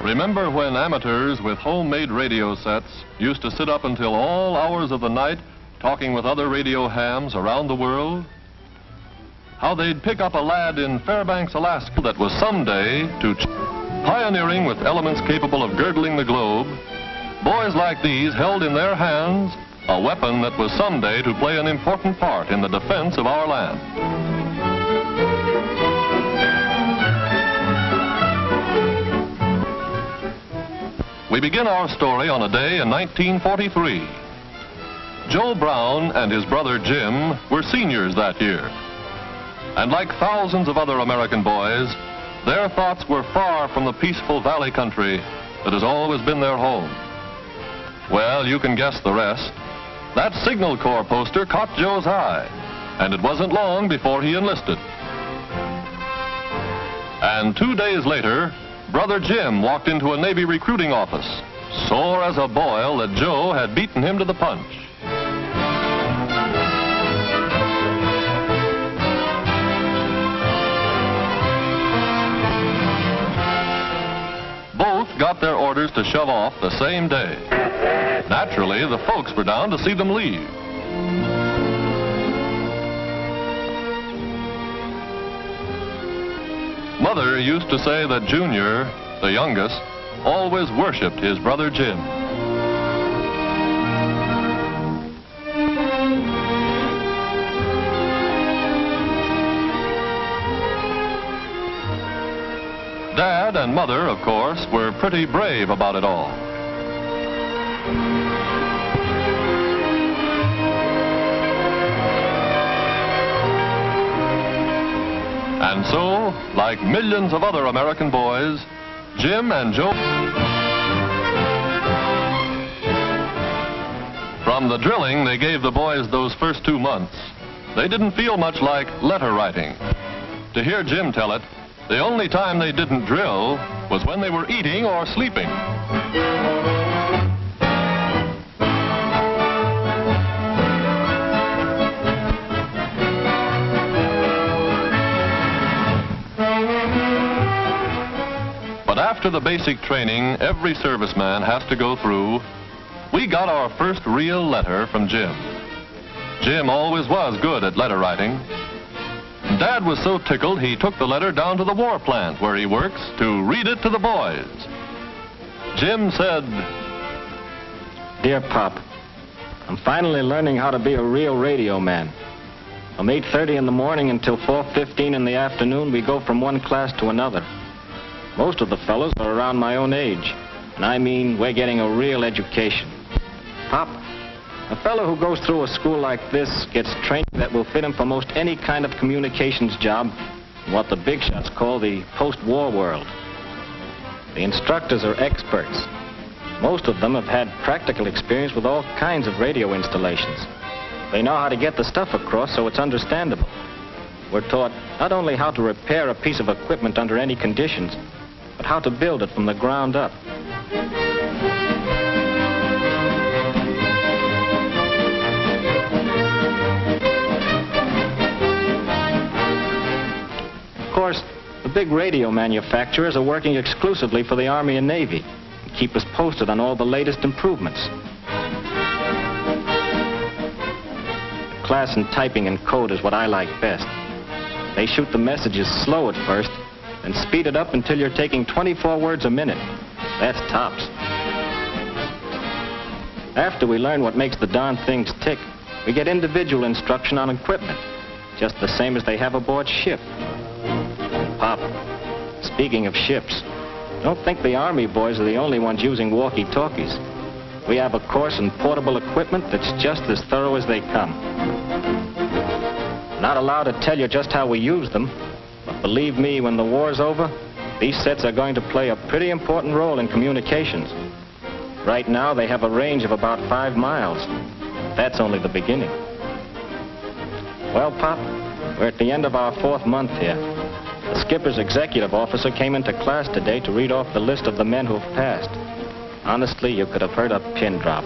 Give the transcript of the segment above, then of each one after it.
Remember when amateurs with homemade radio sets used to sit up until all hours of the night talking with other radio hams around the world? How they'd pick up a lad in Fairbanks, Alaska that was someday pioneering with elements capable of girdling the globe. Boys like these held in their hands a weapon that was someday to play an important part in the defense of our land. We begin our story on a day in 1943. Joe Brown and his brother Jim were seniors that year. And like thousands of other American boys, their thoughts were far from the peaceful valley country that has always been their home. Well, you can guess the rest. That Signal Corps poster caught Joe's eye, and it wasn't long before he enlisted. And 2 days later, Brother Jim walked into a Navy recruiting office, sore as a boil that Joe had beaten him to the punch. Both got their orders to shove off the same day. Naturally, the folks were down to see them leave. Mother used to say that Junior, the youngest, always worshipped his brother Jim. Dad and Mother, of course, were pretty brave about it all. And so, like millions of other American boys, Jim and Joe... From the drilling they gave the boys those first 2 months, they didn't feel much like letter writing. To hear Jim tell it, the only time they didn't drill was when they were eating or sleeping. But after the basic training every serviceman has to go through, we got our first real letter from Jim. Jim always was good at letter writing. Dad was so tickled he took the letter down to the war plant where he works to read it to the boys. Jim said, "Dear Pop, I'm finally learning how to be a real radio man. From 8:30 in the morning until 4:15 in the afternoon, we go from one class to another. Most of the fellows are around my own age, and I mean we're getting a real education. Pop, a fellow who goes through a school like this gets training that will fit him for most any kind of communications job in what the big shots call the post-war world. The instructors are experts. Most of them have had practical experience with all kinds of radio installations. They know how to get the stuff across so it's understandable. We're taught not only how to repair a piece of equipment under any conditions, but how to build it from the ground up. Of course, the big radio manufacturers are working exclusively for the Army and Navy and keep us posted on all the latest improvements. The class in typing and code is what I like best. They shoot the messages slow at first, and speed it up until you're taking 24 words a minute. That's tops. After we learn what makes the darn things tick, we get individual instruction on equipment, just the same as they have aboard ship. Pop, speaking of ships, don't think the Army boys are the only ones using walkie-talkies. We have a course in portable equipment that's just as thorough as they come. Not allowed to tell you just how we use them, but believe me, when the war's over, these sets are going to play a pretty important role in communications. Right now, they have a range of about 5 miles. That's only the beginning. Well, Pop, we're at the end of our 4th month here. The skipper's executive officer came into class today to read off the list of the men who have passed. Honestly, you could have heard a pin drop.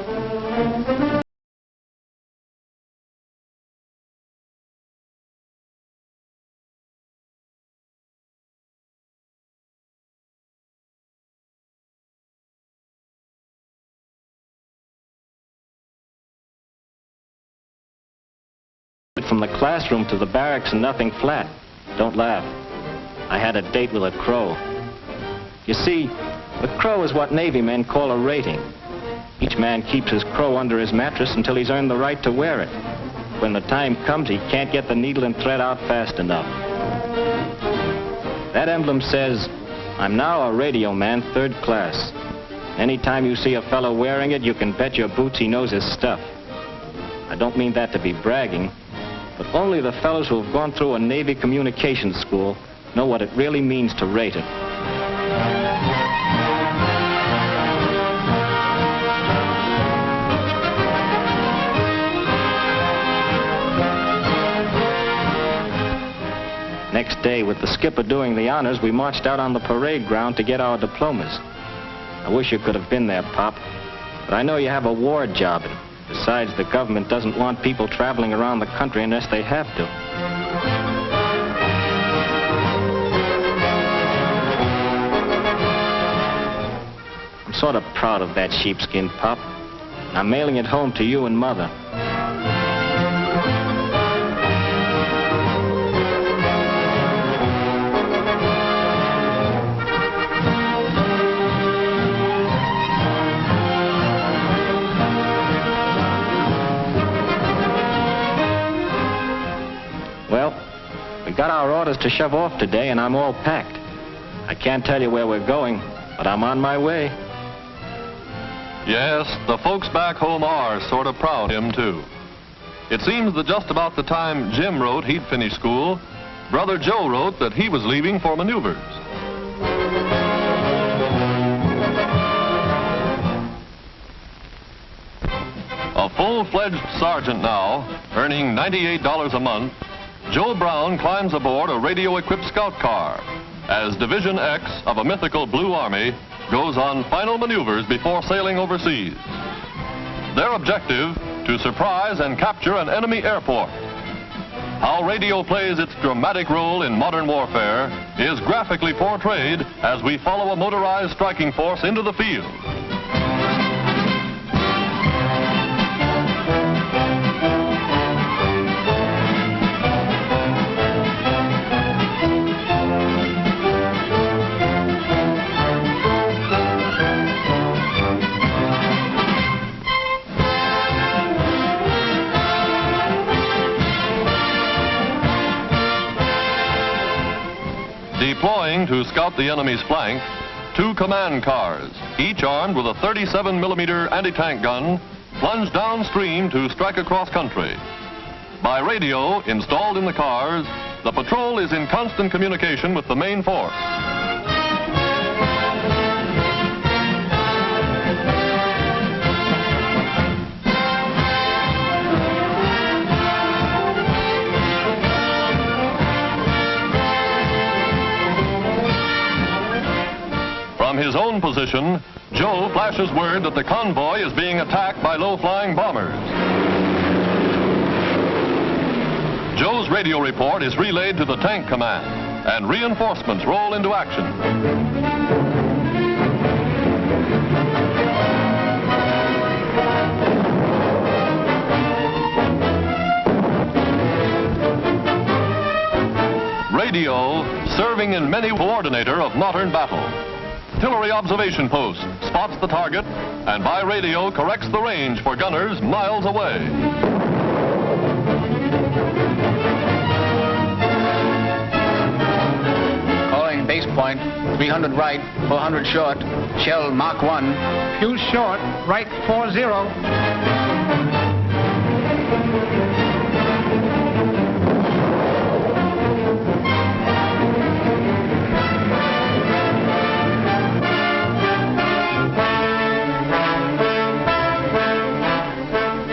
from the classroom to the barracks and nothing flat. Don't laugh. I had a date with a crow. You see, the crow is what Navy men call a rating. Each man keeps his crow under his mattress until he's earned the right to wear it. When the time comes, he can't get the needle and thread out fast enough. That emblem says, "I'm now a radio man, 3rd class." Anytime you see a fellow wearing it, you can bet your boots he knows his stuff. I don't mean that to be bragging, but only the fellows who have gone through a Navy communications school know what it really means to rate it. Next day, with the skipper doing the honors, we marched out on the parade ground to get our diplomas. I wish you could have been there, Pop, but I know you have a war job, and besides, the government doesn't want people traveling around the country unless they have to. I'm sort of proud of that sheepskin, Pop, and I'm mailing it home to you and Mother. Got our orders to shove off today, and I'm all packed. I can't tell you where we're going, but I'm on my way. Yes, the folks back home are sort of proud of him, too. It seems that just about the time Jim wrote he'd finished school, Brother Joe wrote that he was leaving for maneuvers. A full-fledged sergeant now, earning $98 a month, Joe Brown climbs aboard a radio-equipped scout car as Division X of a mythical Blue Army goes on final maneuvers before sailing overseas. Their objective, to surprise and capture an enemy airport. How radio plays its dramatic role in modern warfare is graphically portrayed as we follow a motorized striking force into the field. Deploying to scout the enemy's flank, 2 command cars, each armed with a 37mm anti-tank gun, plunge downstream to strike across country. By radio installed in the cars, the patrol is in constant communication with the main force. From his own position, Joe flashes word that the convoy is being attacked by low-flying bombers. Joe's radio report is relayed to the tank command, and reinforcements roll into action. Radio, serving in many coordinator of modern battle. Artillery observation post spots the target and by radio corrects the range for gunners miles away. Calling base point, 300 right, 400 short, shell Mach 1. Fuse short, right 40.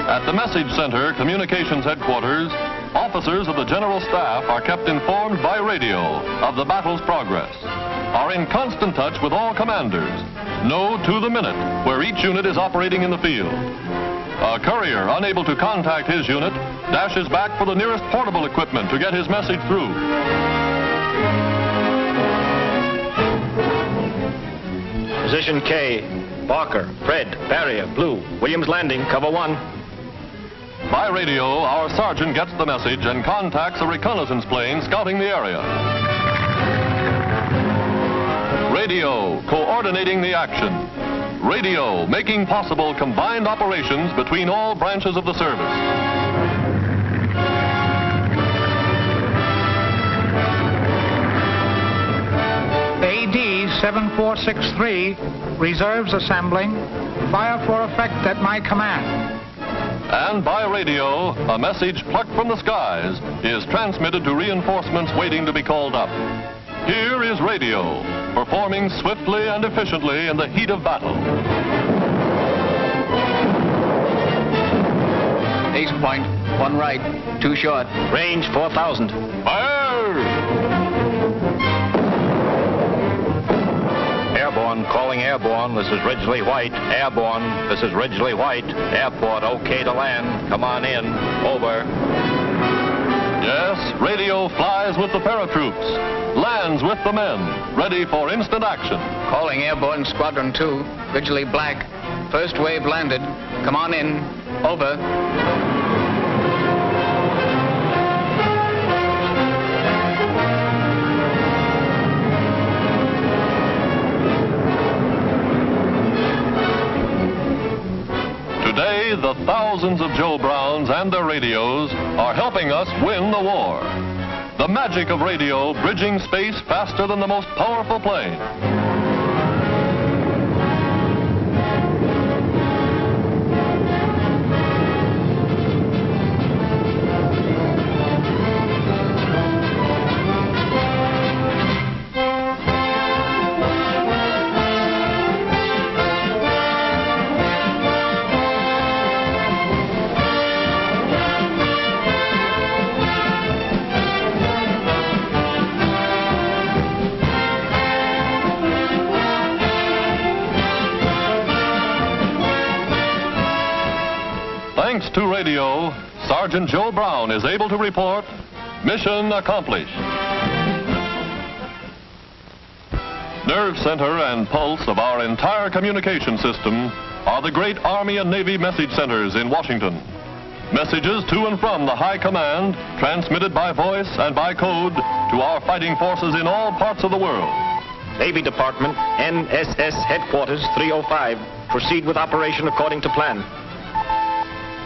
At the Message Center, Communications Headquarters, officers of the General Staff are kept informed by radio of the battle's progress, are in constant touch with all commanders, know to the minute where each unit is operating in the field. A courier unable to contact his unit dashes back for the nearest portable equipment to get his message through. Position K, Barker, Fred, barrier, blue, Williams landing, cover 1. By radio, our sergeant gets the message and contacts a reconnaissance plane scouting the area. Radio, coordinating the action. Radio, making possible combined operations between all branches of the service. AD 7463, reserves assembling. Fire for effect at my command. And by radio, a message plucked from the skies is transmitted to reinforcements waiting to be called up. Here is radio, performing swiftly and efficiently in the heat of battle. Ace point, 1 right, 2 short. Range 4,000. Fire! Airborne, calling airborne. This is Ridgely White. Airborne, this is Ridgely White. Airport, okay to land. Come on in. Over. Yes, radio flies with the paratroops, lands with the men, ready for instant action. Calling airborne squadron 2, Ridgely Black. First wave landed. Come on in. Over. Today, the thousands of Joe Browns and their radios are helping us win the war. The magic of radio bridging space faster than the most powerful plane. Thanks to radio, Sergeant Joe Brown is able to report, mission accomplished. Nerve center and pulse of our entire communication system are the great Army and Navy message centers in Washington. Messages to and from the high command, transmitted by voice and by code to our fighting forces in all parts of the world. Navy Department, NSS Headquarters 305. Proceed with operation according to plan.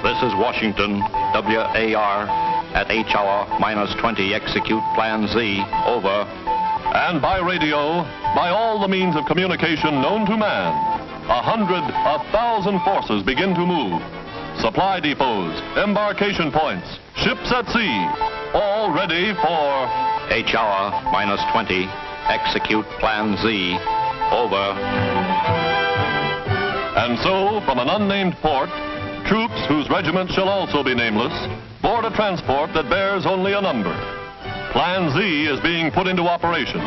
This is Washington, WAR, at H hour -20, execute Plan Z, over. And by radio, by all the means of communication known to man, 100, 1,000 forces begin to move. Supply depots, embarkation points, ships at sea, all ready for H hour -20, execute Plan Z, over. And so, from an unnamed port, troops whose regiment shall also be nameless board a transport that bears only a number. Plan Z is being put into operation.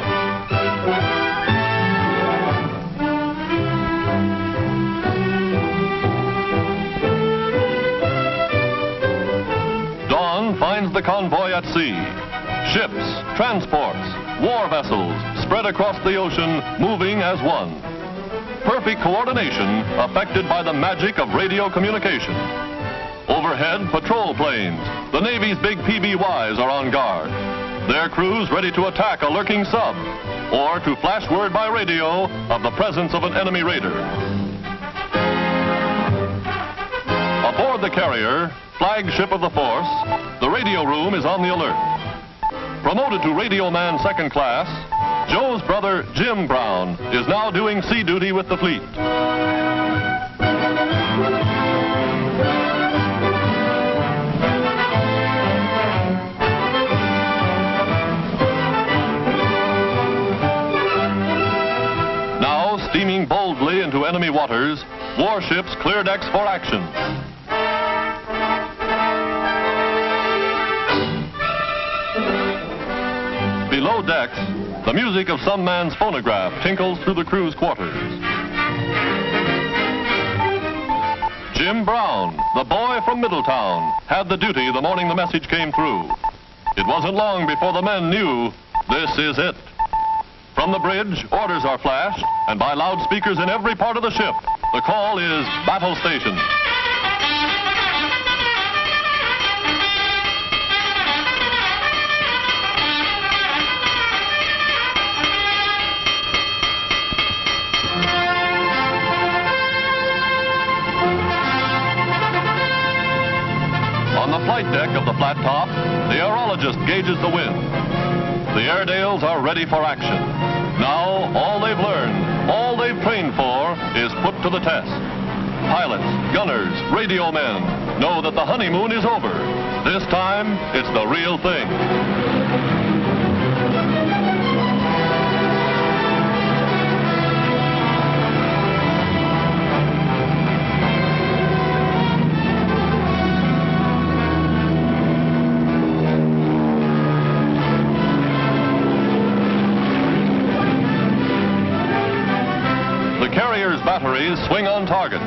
Dawn finds the convoy at sea. Ships, transports, war vessels spread across the ocean, moving as one. Perfect coordination affected by the magic of radio communication. Overhead, patrol planes. The Navy's big PBYs are on guard. Their crews ready to attack a lurking sub or to flash word by radio of the presence of an enemy raider. Aboard the carrier, flagship of the force, the radio room is on the alert. Promoted to Radio Man Second Class, Joe's brother, Jim Brown, is now doing sea duty with the fleet. Now, steaming boldly into enemy waters, warships clear decks for action. Below decks, the music of some man's phonograph tinkles through the crew's quarters. Jim Brown, the boy from Middletown, had the duty the morning the message came through. It wasn't long before the men knew, this is it. From the bridge, orders are flashed, and by loudspeakers in every part of the ship, the call is battle station. deck of the flat top, the aerologist gauges the wind. The Airedales are ready for action. Now, all they've learned, all they've trained for, is put to the test. Pilots, gunners, radio men know that the honeymoon is over. This time, it's the real thing. Batteries swing on target.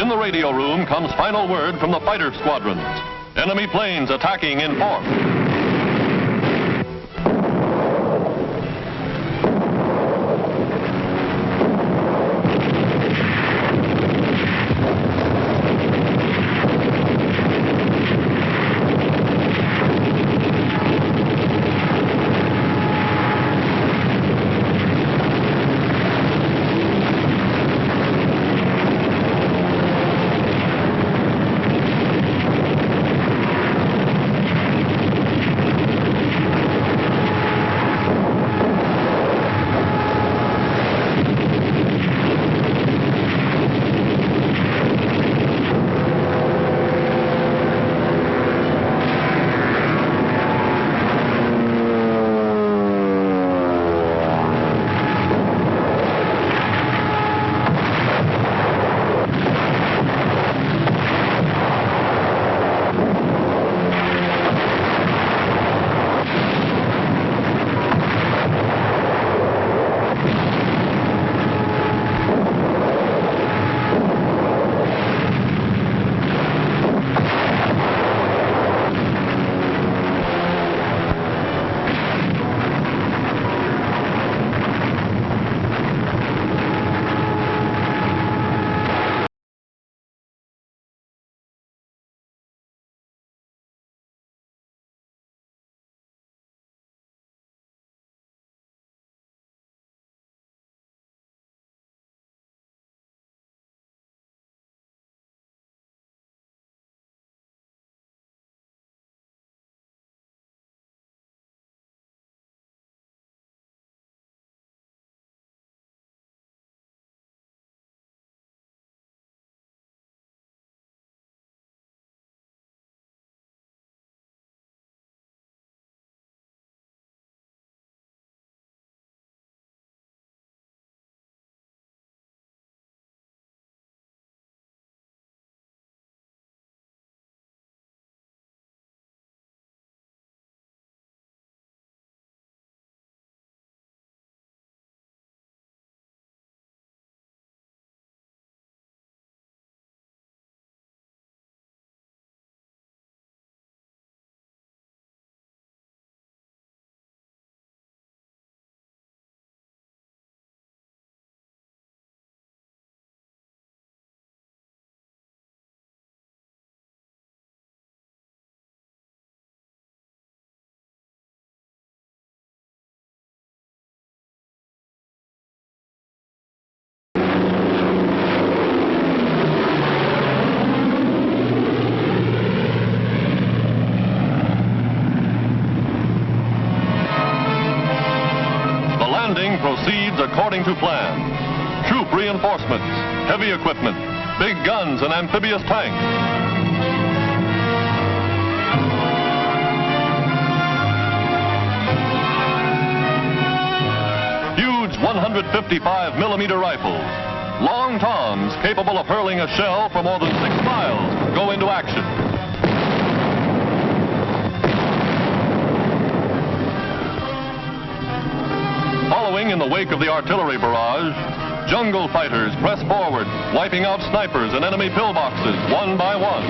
In the radio room comes final word from the fighter squadrons. Enemy planes attacking in force. Proceeds according to plan. Troop reinforcements, heavy equipment, big guns and amphibious tanks. Huge 155mm rifles, long toms capable of hurling a shell for more than 6 miles, go into action. Following in the wake of the artillery barrage, jungle fighters press forward, wiping out snipers and enemy pillboxes one by one.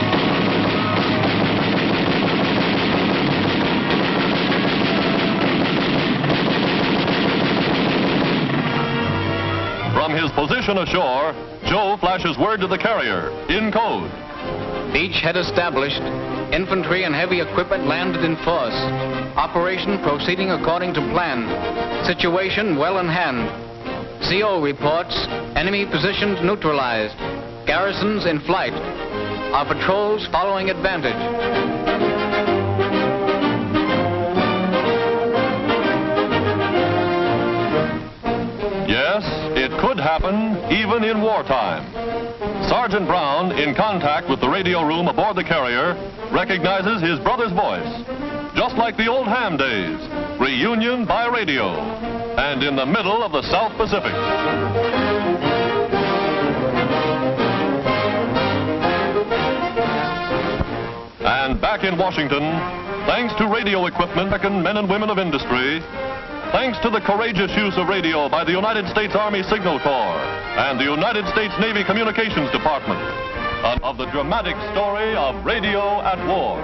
From his position ashore, Joe flashes word to the carrier, in code. Beachhead established. Infantry and heavy equipment landed in force. Operation proceeding according to plan. Situation well in hand. CO reports, enemy positions neutralized. Garrisons in flight. our patrols following Advantage. Yes, it could happen even in wartime. Sergeant Brown, in contact with the radio room aboard the carrier, recognizes his brother's voice. Just like the old ham days, reunion by radio, and in the middle of the South Pacific. And back in Washington, thanks to radio equipment, American men and women of industry, thanks to the courageous use of radio by the United States Army Signal Corps and the United States Navy Communications Department, of the dramatic story of radio at war.